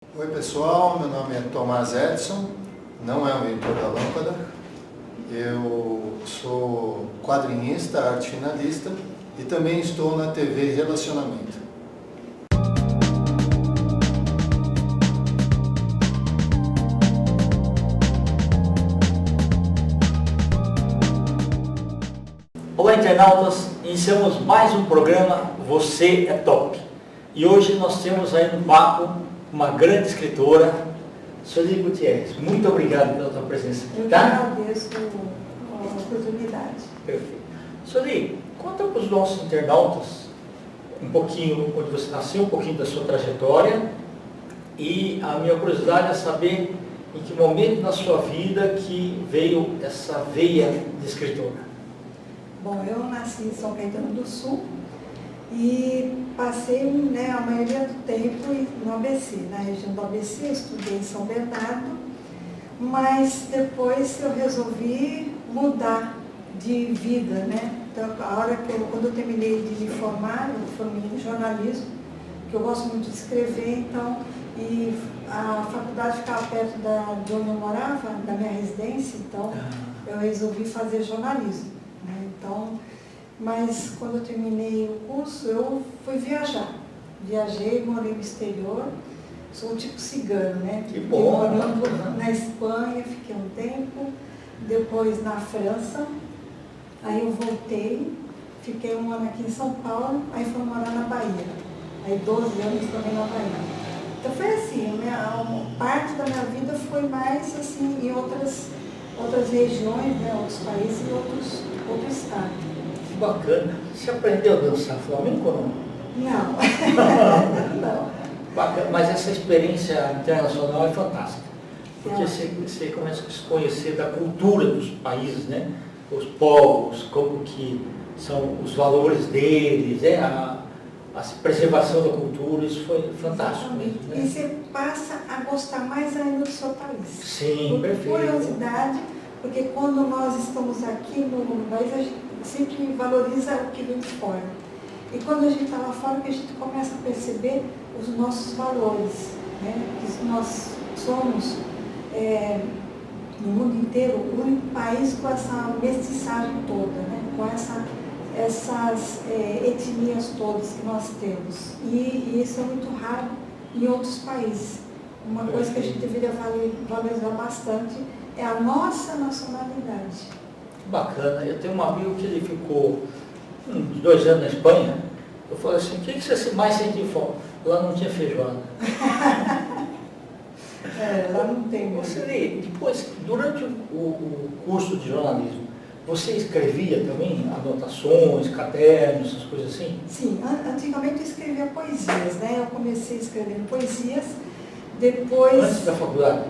Oi pessoal, meu nome é Tomás Edson, não é o editor da Lâmpada. Eu sou quadrinista, arte finalista e também estou na TV Relacionamento. Olá internautas, iniciamos mais um programa Você é Top. E hoje nós temos aí no papo uma grande escritora, Sueli Gutierrez. Muito obrigado pela tua presença aqui, Eu tá? agradeço a oportunidade. Perfeito. Sueli, conta para os nossos internautas um pouquinho onde você nasceu, um pouquinho da sua trajetória, e a minha curiosidade é saber em que momento na sua vida que veio essa veia de escritora. Bom, eu nasci em São Caetano do Sul e passei a maioria do tempo no ABC, na região do ABC, estudei em São Bernardo, mas depois eu resolvi mudar de vida, né? Então, quando eu terminei de me formar, eu formei em jornalismo, que eu gosto muito de escrever, então, e a faculdade ficava perto de onde eu morava, da minha residência, então eu resolvi fazer jornalismo, né? Então, mas quando eu terminei o curso, eu fui viajar. Viajei, morei no exterior, sou tipo cigano, né? Que bom! Morando na Espanha, fiquei um tempo, depois na França, aí eu voltei, fiquei um ano aqui em São Paulo, aí fui morar na Bahia. Aí 12 anos também na Bahia. Então foi assim, parte da minha vida foi mais assim em outras regiões, né, outros países e outros estados. Que bacana. Você aprendeu a dançar flamenco ou não? Não. Não. Bacana, mas essa experiência internacional é fantástica. Porque você começa a se conhecer da cultura dos países, né? Os povos, como que são os valores deles, a preservação da cultura, isso foi fantástico mesmo, né? E você passa a gostar mais ainda do seu país. Sim, por perfeito. Curiosidade, porque quando nós estamos aqui no país, a gente sempre valoriza o que vem de fora. E quando a gente está lá fora, que a gente começa a perceber os nossos valores, né? Que nós somos, no mundo inteiro, o único país com essa mestiçagem toda, né? Com essas etnias todas que nós temos. E isso é muito raro em outros países. Uma coisa que a gente deveria valorizar bastante é a nossa nacionalidade. Bacana. Eu tenho um amigo que ele ficou 2 anos na Espanha. Eu falei assim, o que você mais sente falta? Lá não tinha feijoada. Lá não tem mesmo. Você, depois, durante o curso de jornalismo, você escrevia também anotações, cadernos, essas coisas assim? Sim, antigamente eu escrevia poesias, né? Eu comecei escrevendo poesias, depois... Antes da faculdade?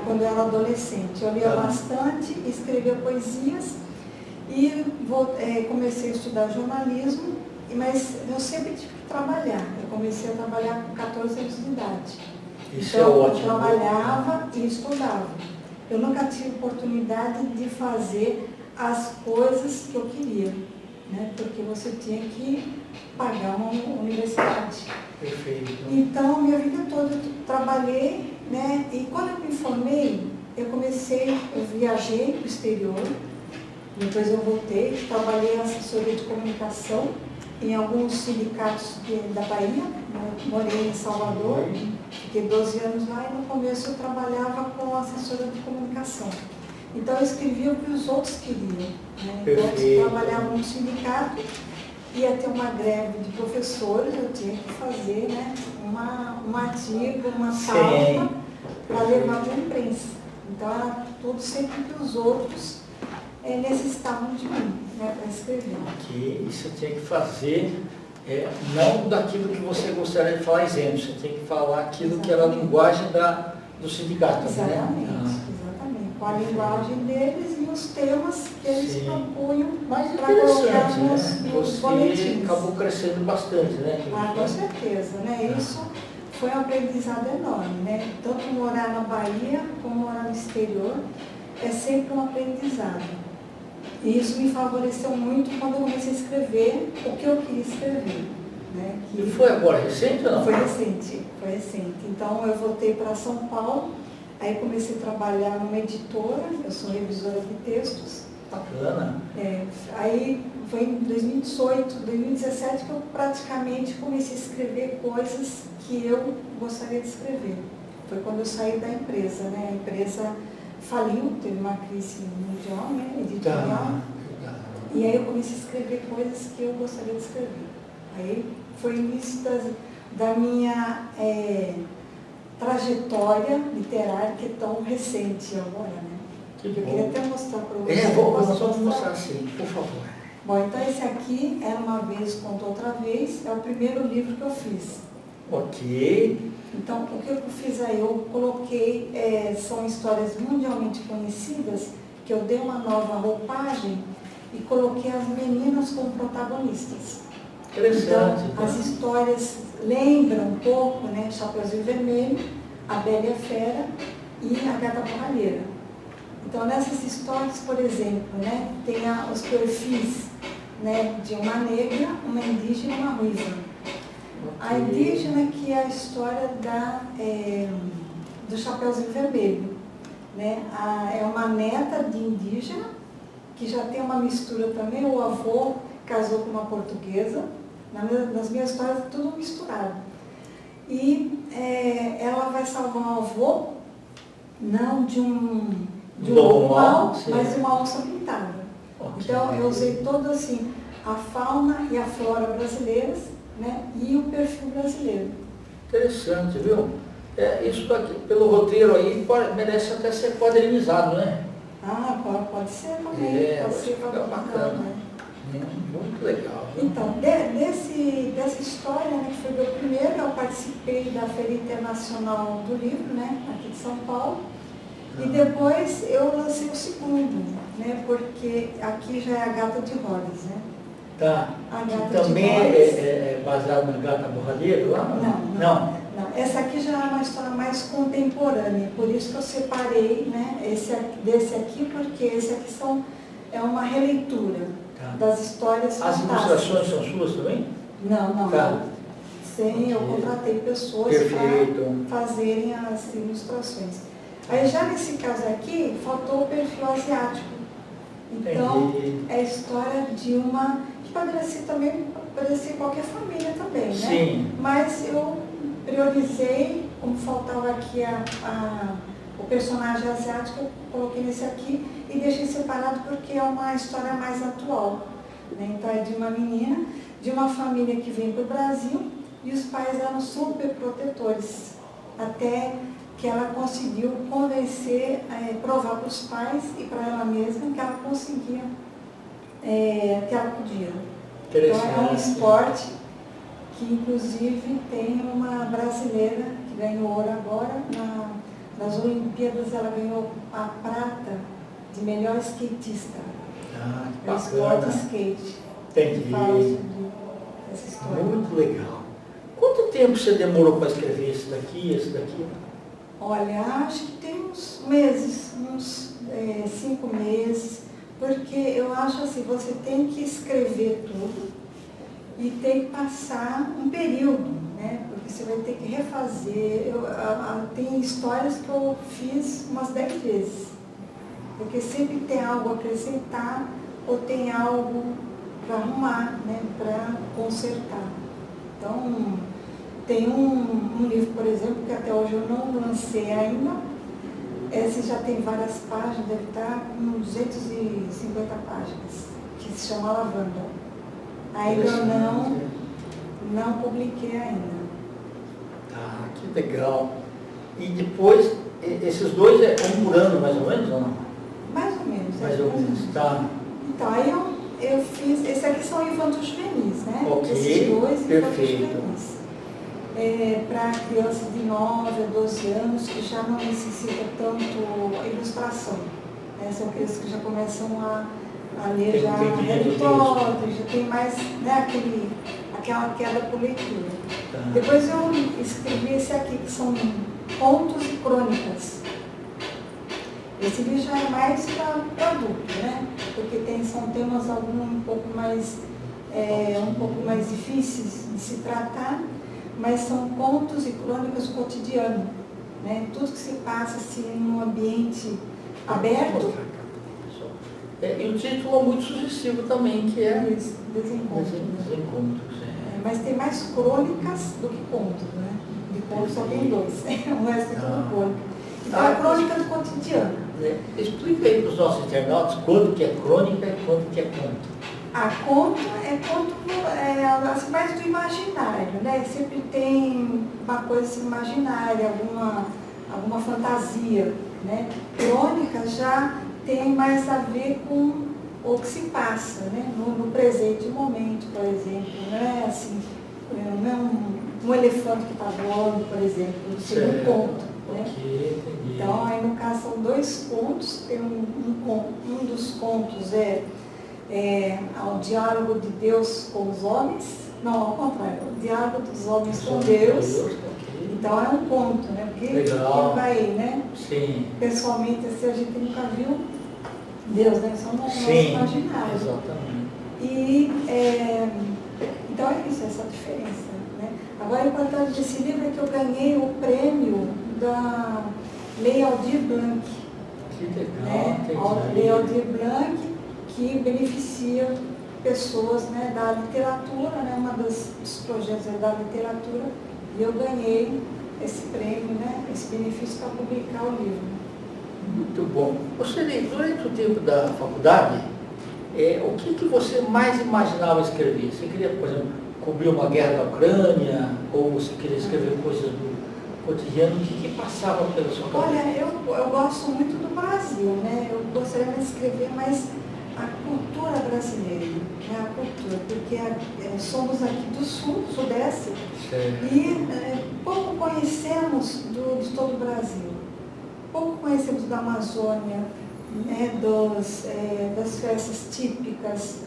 Quando eu era adolescente. Eu lia bastante, escrevia poesias e comecei a estudar jornalismo, mas eu sempre tive que trabalhar. Eu comecei a trabalhar com 14 anos de idade. Isso então, é ótimo. Eu trabalhava e estudava. Eu nunca tive oportunidade de fazer as coisas que eu queria, né? Porque você tinha que pagar uma universidade. Perfeito. Então, minha vida toda eu trabalhei, né? E quando eu me formei, eu viajei para o exterior, depois eu voltei, trabalhei em assessoria de comunicação em alguns sindicatos da Bahia, morei em Salvador, fiquei 12 anos lá e no começo eu trabalhava como assessora de comunicação. Então eu escrevia o que os outros queriam, né? Então eu trabalhava no sindicato, ia ter uma greve de professores, eu tinha que fazer, né, um artigo, uma pauta para levar para a imprensa. Então era tudo sempre que os outros necessitavam de mim, né, para escrever. Que isso tinha que fazer, não daquilo que você gostaria de falar isento, você tem que falar aquilo que era a linguagem do sindicato. Exatamente, né? exatamente. Com a linguagem deles e os temas que eles propunham para interessante, colocar nos boletins. Você acabou crescendo bastante, né? Com certeza, né? Isso foi um aprendizado enorme, né? Tanto morar na Bahia como morar no exterior é sempre um aprendizado. E isso me favoreceu muito quando eu comecei a escrever o que eu queria escrever. né? E foi agora recente ou não? Foi recente, foi recente. Então eu voltei para São Paulo, aí comecei a trabalhar numa editora, eu sou revisora de textos. Bacana. Aí foi em 2018, 2017 que eu praticamente comecei a escrever coisas que eu gostaria de escrever. Foi quando eu saí da empresa, né? A empresa faliu, teve uma crise mundial, né? Editorial. E aí eu comecei a escrever coisas que eu gostaria de escrever. Aí foi o início da minha trajetória literária, que é tão recente agora, né? Que eu bom. queria até mostrar para vocês. Nós vamos mostrar sim, por favor. Bom, então esse aqui, Era Uma Vez, Contou Outra Vez, é o primeiro livro que eu fiz. Ok. Então, o que eu fiz aí? Eu coloquei, são histórias mundialmente conhecidas, que eu dei uma nova roupagem e coloquei as meninas como protagonistas. Interessante. Então, as histórias lembram um pouco, né? Chapeuzinho Vermelho, A Bela e a Fera e A Gata Borralheira. Então, nessas histórias, por exemplo, né, tem os perfis, né, de uma negra, uma indígena e uma ruiva. A indígena, que é a história do Chapeuzinho Vermelho. Né? É uma neta de indígena, que já tem uma mistura também, o avô casou com uma portuguesa. Nas minhas histórias, tudo misturado. E ela vai salvar um avô, não de um lobo mau, mas de uma onça pintada. Okay. Então, eu usei todo assim, a fauna e a flora brasileiras, né, e o perfil brasileiro. Interessante, viu? Isso aqui, pelo roteiro aí, merece até ser quadrinizado, né? Ah, pode ser também. Pode ser bacana. Né? Muito legal. Então, dessa história, né, que foi meu primeiro, eu participei da Feira Internacional do Livro, né, aqui de São Paulo. E depois eu lancei o segundo, né, porque aqui já é A Gata de Rhodes, né? Tá. A Gata que também de Rhodes é baseado na Gata Borralheira lá? Não. Essa aqui já é uma história mais contemporânea, por isso que eu separei, né, desse aqui, porque esse aqui é uma releitura das histórias As fantásticas. ilustrações são suas também? Não. Tá. Sim, eu contratei pessoas para fazerem as ilustrações. Aí já nesse caso aqui, faltou o perfil asiático. Então, é a história de uma, que poderia ser qualquer família também, né? Sim. Mas eu priorizei, como faltava aqui o personagem asiático, eu coloquei nesse aqui e deixei separado porque é uma história mais atual. Né? Então, é de uma menina, de uma família que vem para o Brasil e os pais eram super protetores, até que ela conseguiu convencer, provar para os pais e para ela mesma que ela conseguia, que ela podia. Então é um esporte que inclusive tem uma brasileira que ganhou ouro agora, nas Olimpíadas ela ganhou a prata de melhor skatista. Que é o esporte skate. Entendi. Essa história. Muito legal. Quanto tempo você demorou para escrever esse daqui? Olha, acho que tem uns meses, uns 5 meses, porque eu acho assim, você tem que escrever tudo e tem que passar um período, né? Porque você vai ter que refazer. Tem histórias que eu fiz umas 10 vezes, porque sempre tem algo a acrescentar ou tem algo para arrumar, né? Para consertar. Então, tem um livro, por exemplo, que até hoje eu não lancei ainda. Esse já tem várias páginas, deve estar com 250 páginas, que se chama Lavanda. Ainda eu não publiquei ainda. Tá, que legal. E depois, esses dois um por ano, mais ou menos, ou não? Mais ou menos. Mais ou menos, tá. Então, aí eu fiz, esses aqui são infantos juvenis, né? Ok, esses dois perfeito. Infantos juvenis. Para crianças de 9 a 12 anos que já não necessitam tanto ilustração. Né? São crianças que já começam a ler já Harry Potter, já tem mais, né, aquela queda por leitura. Tá. Depois eu escrevi esse aqui, que são contos e crônicas. Esse livro já é mais para adulto, né? Porque são temas um pouco mais um pouco mais difíceis de se tratar, mas são contos e crônicas do cotidiano, né? Tudo que se passa assim, num ambiente aberto. E o título é muito sugestivo também, que é Desencontros. Desencontros. Mas tem mais crônicas do que contos, né? De contos só tem 2, o resto é tudo crônica. Então é crônica do cotidiano. Explica aí para os nossos internautas quando que é crônica e quando que é conto. A conto as partes do imaginário, né? Sempre tem uma coisa assim, imaginária, alguma fantasia, né? Crônica já tem mais a ver com o que se passa, né? No presente momento, por exemplo. Não é assim, não é um elefante que está voando, por exemplo, seria um conto. Né? Então, aí no caso são 2 contos, tem um dos contos é o diálogo de Deus com os homens, não, ao contrário, o diálogo dos homens com Deus. Então é um conto, né? Porque quem vai, né? Sim. Pessoalmente, assim, a gente nunca viu Deus, né? Só no nosso imaginário. Exatamente. E, então é isso, essa diferença. Né? Agora, a importante desse livro é que eu ganhei o prêmio da Lei Aldir Blanc. Que legal, Né? A Lei Aldir Blanc, que beneficia pessoas, né, da literatura, né? Dos projetos da literatura, e eu ganhei esse prêmio, né? Esse benefício para publicar o livro. Muito bom. Você, durante o tempo da faculdade, o que você mais imaginava escrever? Você queria, por exemplo, cobrir uma guerra da Ucrânia, ou você queria escrever coisas do cotidiano? O que passava pela sua cabeça? Olha, eu gosto muito do Brasil, né? Eu gostaria de escrever mais a cultura brasileira, né? A cultura, porque somos aqui do sul, sudeste, e pouco conhecemos de todo o Brasil. Pouco conhecemos da Amazônia, né? Das festas típicas,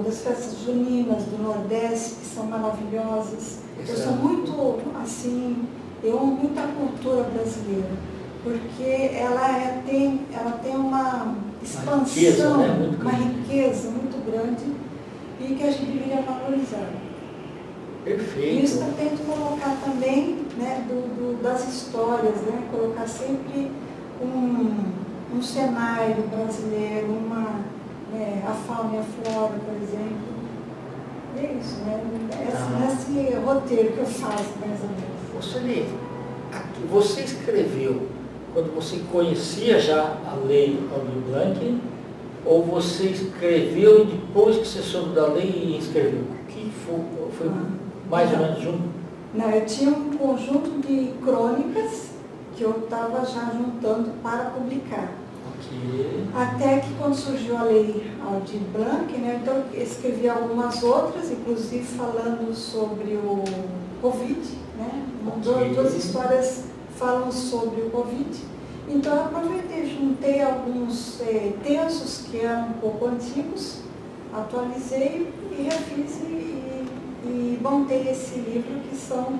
das festas juninas do Nordeste, que são maravilhosas. Eu sou muito, assim, eu amo muito a cultura brasileira, porque ela tem uma expansão, uma riqueza muito grande e que a gente deveria valorizar. Perfeito. Isso eu tento colocar também, né, das histórias, né, colocar sempre um cenário brasileiro, a fauna e a flora, por exemplo. É isso, né? Nesse roteiro que eu faço, mais ou menos. Sueli, você escreveu quando você conhecia já a Lei Aldir Blanc, ou você escreveu e depois que você soube da lei escreveu? Que foi mais ou menos junto? Não, eu tinha um conjunto de crônicas que eu estava já juntando para publicar. Okay. Até que quando surgiu a Lei Aldir Blanc, né, então eu escrevi algumas outras, inclusive falando sobre o Covid, né? Okay. 2 histórias falam sobre o Covid. Então eu aproveitei, juntei alguns textos que eram um pouco antigos, atualizei e refiz e montei esse livro, que são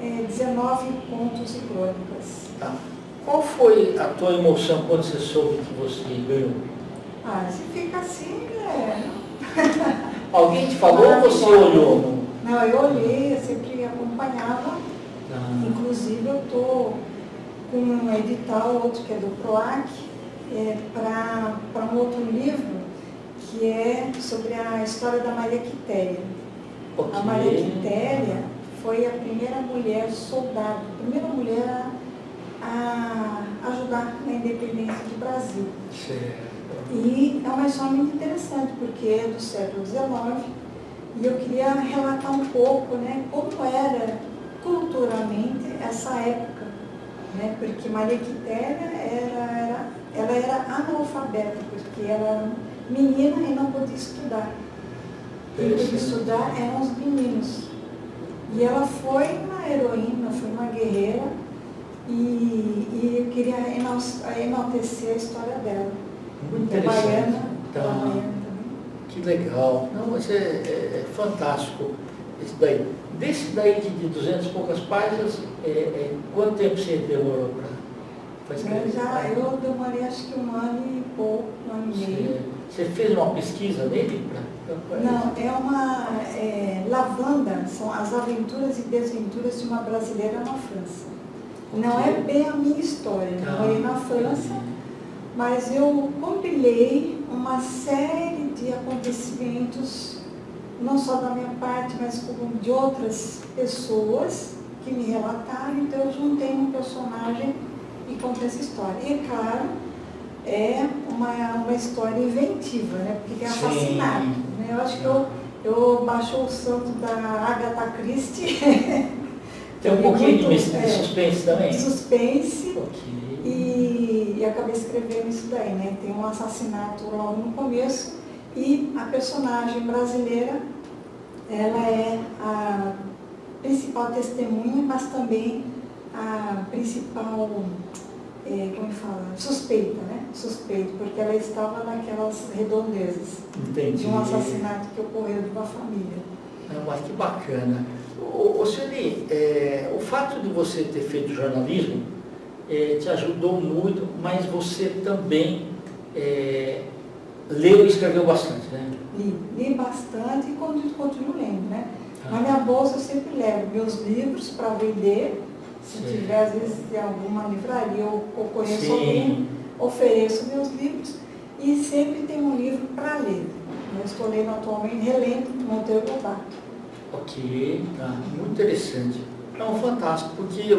19 contos e crônicas. Tá. Qual foi a tua emoção quando você soube que você ganhou? Se fica assim, Alguém te falou ou você olhou? Não, eu olhei, eu sempre acompanhava. Inclusive eu estou com um edital, outro que é do PROAC, para um outro livro que é sobre a história da Maria Quitéria. Okay. A Maria Quitéria foi a primeira mulher soldado, a primeira mulher a ajudar na independência do Brasil. Certo. E é uma história muito interessante, porque é do século XIX, e eu queria relatar um pouco, né, como era culturalmente essa época, né, porque Maria Quitéria ela era analfabeta, porque ela era menina e não podia estudar. Quem podia estudar eram os meninos. E ela foi uma heroína, foi uma guerreira, e eu queria enaltecer a história dela. Muito É interessante. baiana, Então, também. que legal. Não, mas é fantástico isso daí. Desse daí de 200 e poucas páginas, quanto tempo você demorou para escrever? Eu demorei acho que 1 ano e pouco, 1 ano e meio. Você fez uma pesquisa nele? Não, Lavanda, são as aventuras e desventuras de uma brasileira na França. Não é bem a minha história, eu morei na França, mas eu compilei uma série de acontecimentos, não só da minha parte, mas como de outras pessoas que me relataram, então eu juntei um personagem e contei essa história. E claro, é uma história inventiva, né? Porque tem assassinato. Né? Eu acho que eu baixou o santo da Agatha Christie. Tem um pouquinho de suspense também? Suspense. Okay. E acabei escrevendo isso daí, né? Tem um assassinato logo no começo e a personagem brasileira, ela é a principal testemunha, mas também a principal, suspeita, né? Suspeita, porque ela estava naquelas redondezas. Entendi. De um assassinato que ocorreu de uma família. Mas que bacana. Sueli, o fato de você ter feito jornalismo te ajudou muito, mas você também leu e escreveu bastante, né? Li bastante e continuo lendo, né? Na minha bolsa eu sempre levo meus livros para vender. Se tiver, às vezes, em alguma livraria ou conheço alguém, ofereço meus livros e sempre tem um livro para ler. Eu estou lendo atualmente, relendo Monteiro Lobato. Ok, tá. Muito interessante. Não, fantástico, porque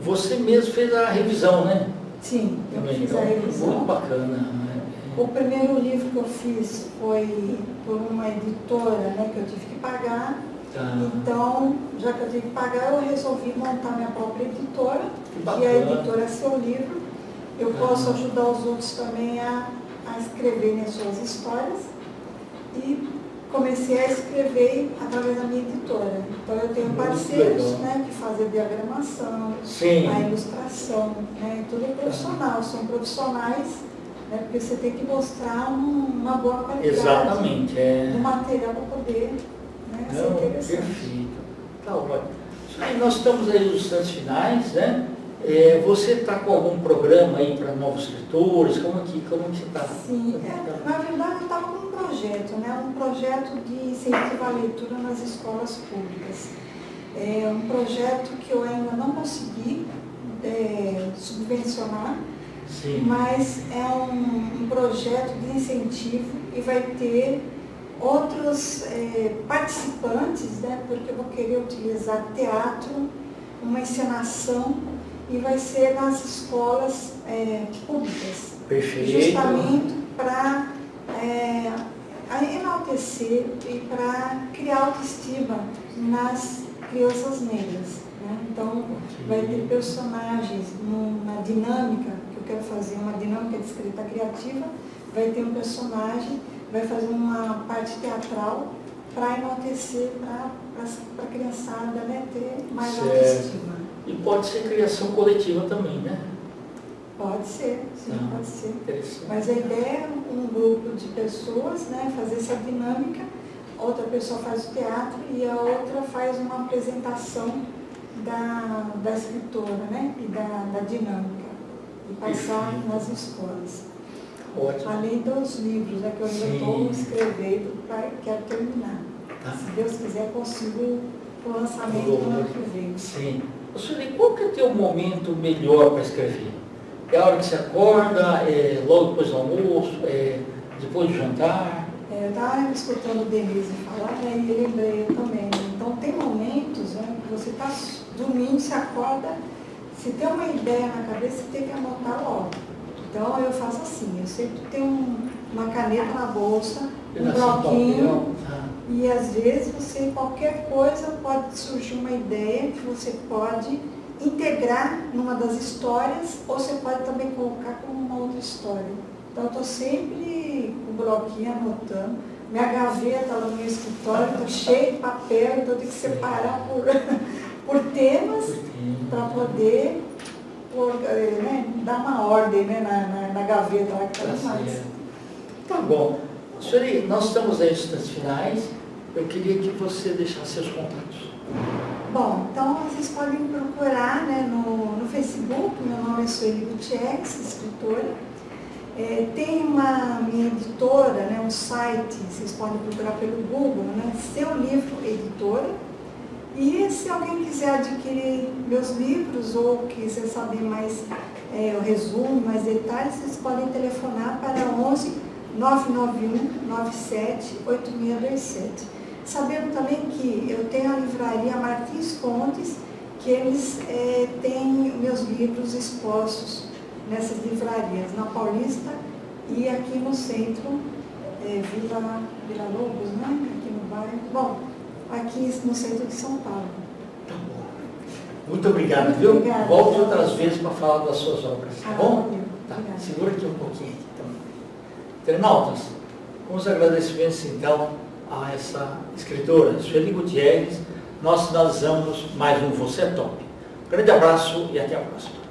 você mesmo fez a revisão, né? Sim, eu também, fiz então, a revisão. Muito bacana. O primeiro livro que eu fiz foi por uma editora, né, que eu tive que pagar. Tá. Então, já que eu tive que pagar, eu resolvi montar minha própria editora. Que E a editora é seu livro. Eu posso ajudar os outros também a escreverem as suas histórias. E comecei a escrever através da minha editora. Então, eu tenho parceiros, né, que fazem a diagramação, a ilustração, né, tudo é profissional. São profissionais, né, porque você tem que mostrar uma boa qualidade do material para poder, né, ser interessante. Perfeito. Tá ótimo. Aí nós estamos aí nos instantes finais, né? Você está com algum programa aí para novos escritores? Como que você está? Sim, na verdade eu estava com um projeto, né? Um projeto de incentivo à leitura nas escolas públicas. É um projeto que eu ainda não consegui subvencionar, sim, mas é um projeto de incentivo e vai ter outros participantes, né? Porque eu vou querer utilizar teatro, uma encenação, e vai ser nas escolas públicas. Perfeito. Justamente para enaltecer e para criar autoestima nas crianças negras. Né? Então, vai ter personagens na dinâmica, que eu quero fazer uma dinâmica de escrita criativa, vai ter um personagem, vai fazer uma parte teatral para enaltecer, para a criançada, né, ter mais autoestima. E pode ser criação coletiva também, né? Pode ser, sim, pode ser. Interessante. Mas a ideia é um grupo de pessoas, né, fazer essa dinâmica, outra pessoa faz o teatro e a outra faz uma apresentação da escritora, né, e da dinâmica, e passar nas escolas. Ótimo. Além dos livros, né, que eu ainda estou escrevendo, quero terminar. Tá. Se Deus quiser, consigo o lançamento do ano que vem. Sim. Sueli, qual que é o teu momento melhor para escrever? É a hora que você acorda, logo depois do almoço, depois do jantar? Eu estava escutando o Denise falar, né, e lembrei eu também. Então, tem momentos, né, que você está dormindo, você acorda, se tem uma ideia na cabeça, você tem que anotar logo. Então, eu faço assim, eu sempre tenho uma caneta na bolsa, um bloquinho, e às vezes qualquer coisa pode surgir uma ideia que você pode integrar numa das histórias, ou você pode também colocar como uma outra história. Então, eu estou sempre com o bloquinho anotando. Minha gaveta lá no meu escritório está cheia de papel, então eu tenho que separar por temas para poder dar uma ordem, né, na gaveta lá que está mais. Tá bom. Sueli, nós estamos aí nos instantes finais. Eu queria que você deixasse seus contatos. Bom, então vocês podem me procurar, né, no Facebook. Meu nome é Sueli Gutierrez, escritora. Tem uma minha editora, né, um site, vocês podem procurar pelo Google, né, Seu Livro Editora. E se alguém quiser adquirir meus livros ou quiser saber mais o resumo, mais detalhes, vocês podem telefonar para 11 991 97 8627. Sabendo também que eu tenho a livraria Martins Fontes, que eles têm meus livros expostos nessas livrarias, na Paulista e aqui no centro, Vila Lobos, né? Aqui no bairro. Bom, aqui no centro de São Paulo. Tá bom. Muito obrigado, Muito viu? obrigada. Volte outras vezes para falar das suas obras, tá bom? Valeu. Tá. Obrigada. Segura aqui um pouquinho. Então. Internautas, com os agradecimentos então a essa escritora, Sueli Gutierrez, nós finalizamos mais um Você é Top. Um grande abraço e até a próxima.